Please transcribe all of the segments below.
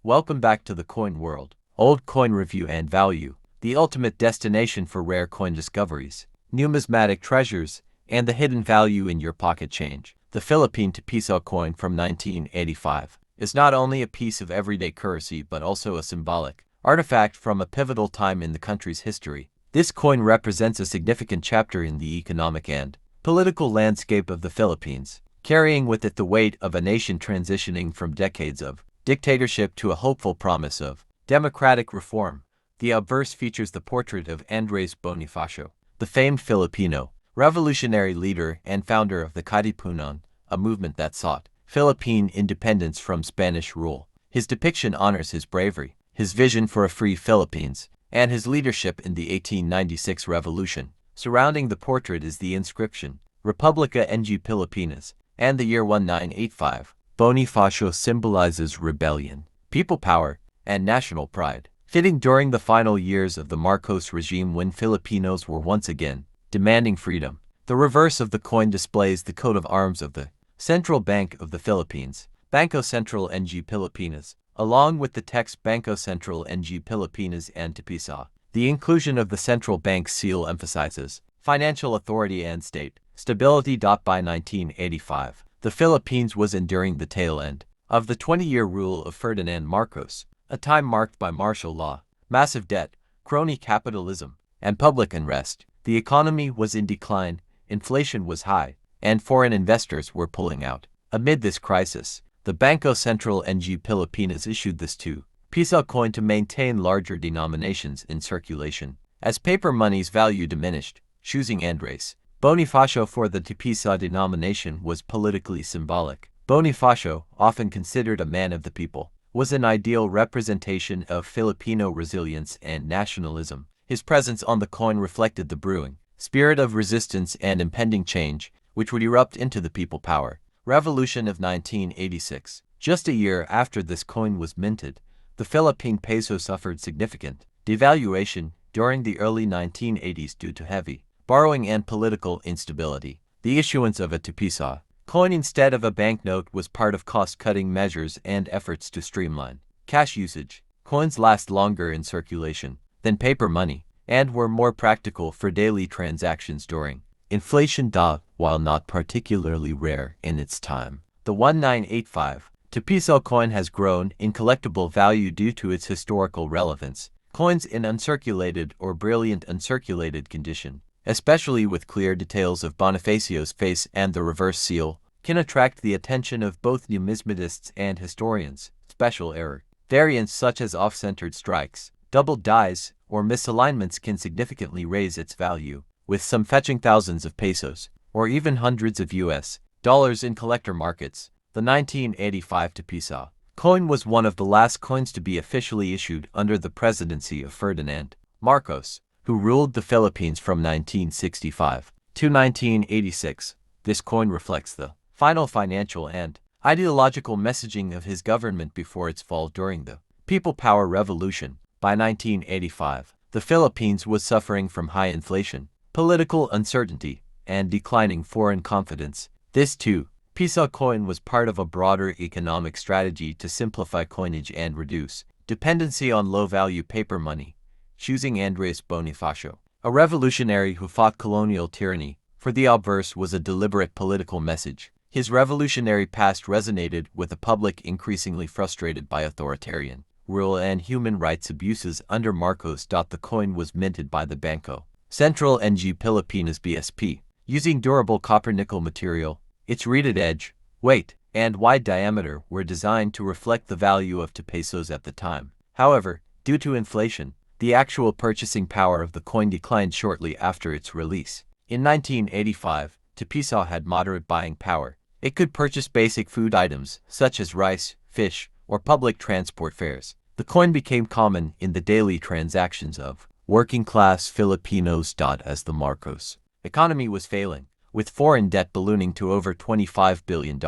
Welcome back to the coin world. Old coin review and value, the ultimate destination for rare coin discoveries, numismatic treasures, and the hidden value in your pocket change. The Filipino Piso coin from 1985 is not only a piece of everyday currency but also a symbolic artifact from a pivotal time in the country's history. This coin represents a significant chapter in the economic and political landscape of the Philippines, carrying with it the weight of a nation transitioning from decades of dictatorship to a hopeful promise of democratic reform. The obverse features the portrait of Andres Bonifacio, the famed Filipino revolutionary leader and founder of the Katipunan, a movement that sought Philippine independence from Spanish rule. His depiction honors his bravery, his vision for a free Philippines, and his leadership in the 1896 revolution. Surrounding the portrait is the inscription, Republica ng Pilipinas, and the year 1985. Bonifacio symbolizes rebellion, people power, and national pride, fitting during the final years of the Marcos regime when Filipinos were once again demanding freedom. The reverse of the coin displays the coat of arms of the Central Bank of the Philippines, Bangko Sentral ng Pilipinas, along with the text Bangko Sentral ng Pilipinas and Tipisa. The inclusion of the central bank seal emphasizes financial authority and state stability. By 1985, the Philippines was enduring the tail end of the 20-year rule of Ferdinand Marcos, a time marked by martial law, massive debt, crony capitalism, and public unrest. The economy was in decline, inflation was high, and foreign investors were pulling out. Amid this crisis, the Bangko Sentral ng Pilipinas issued this 2 Piso coin to maintain larger denominations in circulation. As paper money's value diminished, choosing Andres Bonifacio for the 2 Piso denomination was politically symbolic. Bonifacio, often considered a man of the people, was an ideal representation of Filipino resilience and nationalism. His presence on the coin reflected the brewing spirit of resistance and impending change, which would erupt into the people power revolution of 1986. Just a year after this coin was minted, the Philippine peso suffered significant devaluation during the early 1980s due to heavy borrowing and political instability. The issuance of a 2 Piso coin instead of a banknote was part of cost-cutting measures and efforts to streamline cash usage. Coins last longer in circulation than paper money and were more practical for daily transactions during inflation. While not particularly rare in its time, the 1985 2 Piso coin has grown in collectible value due to its historical relevance. Coins in uncirculated or brilliant uncirculated condition, especially with clear details of Bonifacio's face and the reverse seal, can attract the attention of both numismatists and historians. Special error variants such as off-centered strikes, double dies, or misalignments can significantly raise its value, with some fetching thousands of pesos, or even hundreds of US dollars in collector markets. The 1985 2 Piso coin was one of the last coins to be officially issued under the presidency of Ferdinand Marcos, who ruled the Philippines from 1965 to 1986. This coin reflects the final financial and ideological messaging of his government before its fall during the People Power Revolution. By 1985, the Philippines was suffering from high inflation, political uncertainty, and declining foreign confidence. This 2 Piso coin was part of a broader economic strategy to simplify coinage and reduce dependency on low-value paper money. Choosing Andres Bonifacio, a revolutionary who fought colonial tyranny, for the obverse was a deliberate political message. His revolutionary past resonated with a public increasingly frustrated by authoritarian rule and human rights abuses under Marcos. The coin was minted by the Bangko Sentral ng Pilipinas (BSP), using durable copper-nickel material. Its reeded edge, weight, and wide diameter were designed to reflect the value of 2 pesos at the time. However, due to inflation, the actual purchasing power of the coin declined shortly after its release. In 1985, 2 Piso had moderate buying power. It could purchase basic food items, such as rice, fish, or public transport fares. The coin became common in the daily transactions of working-class Filipinos. As the Marcos economy was failing, with foreign debt ballooning to over $25 billion,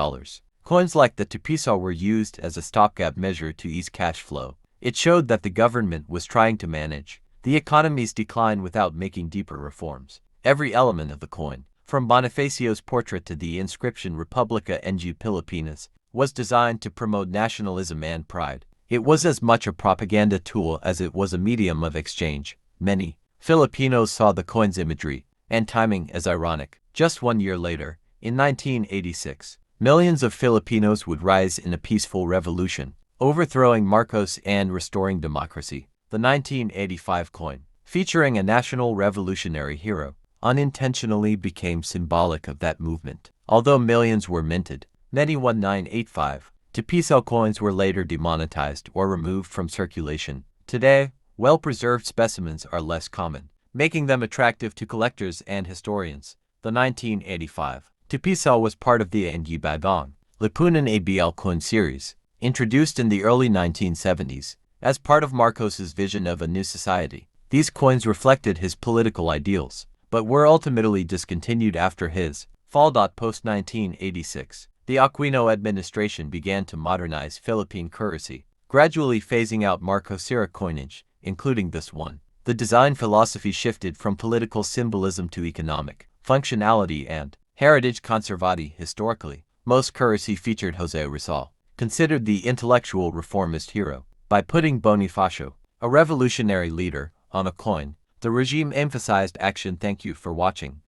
coins like the 2 Piso were used as a stopgap measure to ease cash flow. It showed that the government was trying to manage the economy's decline without making deeper reforms. Every element of the coin, from Bonifacio's portrait to the inscription Republica ng Pilipinas, was designed to promote nationalism and pride. It was as much a propaganda tool as it was a medium of exchange. Many Filipinos saw the coin's imagery and timing as ironic. Just 1 year later, in 1986, millions of Filipinos would rise in a peaceful revolution, overthrowing Marcos and restoring democracy. The 1985 coin, featuring a national revolutionary hero, unintentionally became symbolic of that movement. Although millions were minted, many 1985 piso coins were later demonetized or removed from circulation. Today, well-preserved specimens are less common, making them attractive to collectors and historians. The 1985 piso was part of the Ng Bagong Lipunan ABL coin series, introduced in the early 1970s as part of Marcos's vision of a new society. These coins reflected his political ideals, but were ultimately discontinued after his fall. Post-1986, the Aquino administration began to modernize Philippine currency, gradually phasing out Marcos-era coinage, including this one. The design philosophy shifted from political symbolism to economic functionality and heritage conservati. Historically, most currency featured Jose Rizal, considered the intellectual reformist hero. By putting Bonifacio, a revolutionary leader, on a coin, the regime emphasized action. Thank you for watching.